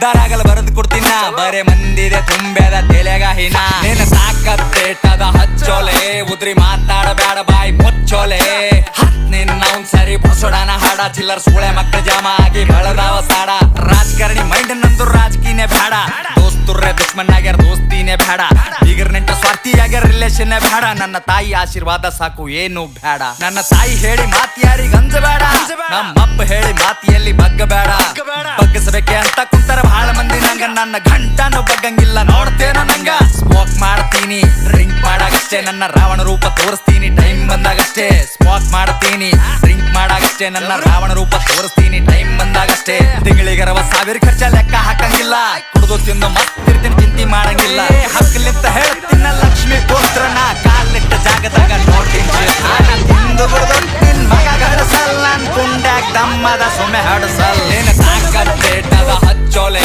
ಉದ್ದಾರ ಆಗಲು ಬರೆದು ಕೊಡ್ತೀನ ಬರೇ ಮಂದಿದೆ ತುಂಬ್ಯಾದ ತೆಲೆಗ ಹಿನ ನಿನ್ನ ಸಾಕತ್ತೇಟದ ಹಚ್ಚೋಲೆ ಉದ್ರಿ ಮಾತಾಡಬೇಡ ಬಾಯಿ ಮುಚ್ಚೋಲೆ ನಿನ್ನ ಅವ್ನ್ ಸರಿ ಬಸೋಡನ ಹಾಡ ಚಿಲ್ಲರ್ ಸೂಳೆ ಮಕ್ಕಳ ಜಾಮ ಆಗಿ ಬೆಳದಾವ ಸಾಡ ರಾಜಕಾರಣಿ ಮೈಂಡ್ ನಂದು ರಾಜಕೀಯನೇ ಬೇಡ ದೋಸ್ತುರ್ರೆ ದುಶ್ಮನ್ ಆಗ್ಯಾರ ದೋಸ್ತಿನೇ ಬೇಡ ಬೀಗರ್ ನೆಂಟ ಸ್ವಾರ್ಥಿ ಆಗ್ಯಾರ ರಿಲೇಷನ್ ಬೇಡ ನನ್ನ ತಾಯಿ ಆಶೀರ್ವಾದ ಸಾಕು ಏನು ಬೇಡ ನನ್ನ ತಾಯಿ ಹೇಳಿ ಮಾತಿ ಯಾರಿಗ ಅಂಜಬೇಡ ನಮ್ಮಪ್ಪ ಹೇಳಿ ಮಾತಿಯಲ್ಲಿ ಬಗ್ಗಬೇಡ ಬಗ್ಗಿಸಬೇಕೆ ಅಂತ ಕುಂತರ ಬಹಳ ಮಂದಿ ನಂಗ ನನ್ನ ಗಂಟನು ಬಗ್ಗಂಗಿಲ್ಲ ನೋಡ್ತೇನ ನಂಗ ಸ್ಮೋಕ್ ಮಾಡ್ತೀನಿ ಡ್ರಿಂಕ್ ಮಾಡಾಗಷ್ಟೇ ನನ್ನ ರಾವಣ ರೂಪ ತೋರಿಸ್ತೀನಿ ಟೈಮ್ ಬಂದಾಗಷ್ಟೇ ಸ್ಮೋಕ್ ಮಾಡ್ತೀನಿ ಡ್ರಿಂಕ್ ಮಾಡಾಗಷ್ಟೇ ನನ್ನ ರಾವಣ ರೂಪ ತೋರಿಸ್ತೀನಿ ಟೈಮ್ ಬಂದಾಗಷ್ಟೇ ತಿಂಗಳಿಗರವ ಸಾವಿರ ಖರ್ಚ ಲೆಕ್ಕ ಹಾಕಂಗಿಲ್ಲ ಕುಡಿದು ತಿಂದು ಮತ್ತಿರ್ತೀನಿ ಚಿಂತೆ ಮಾಡಂಗಿಲ್ಲ ಹಕ್ಕಲಿಂತ ಹೇಳ್ತೀನ ಲಕ್ಷ್ಮಿ ಪುತ್ರನ ಕಾಲಿಟ್ಟ ಜಾಗದಾಗ ನೋಡ್ತೀನಿ ತಿಂದು ಬಿಡ್ದು ನಿನ್ ಮಗ ಗಡಸಲ್ಲ ನನ್ ಕುಂಡ್ಯಾಗ ದಮ್ಮದ ಸುಮ್ಮೆ ಹಡಸಲ್ ಏನ ಸಾಕತ್ತೇಟದ ಹಚ್ಚೋಲೆ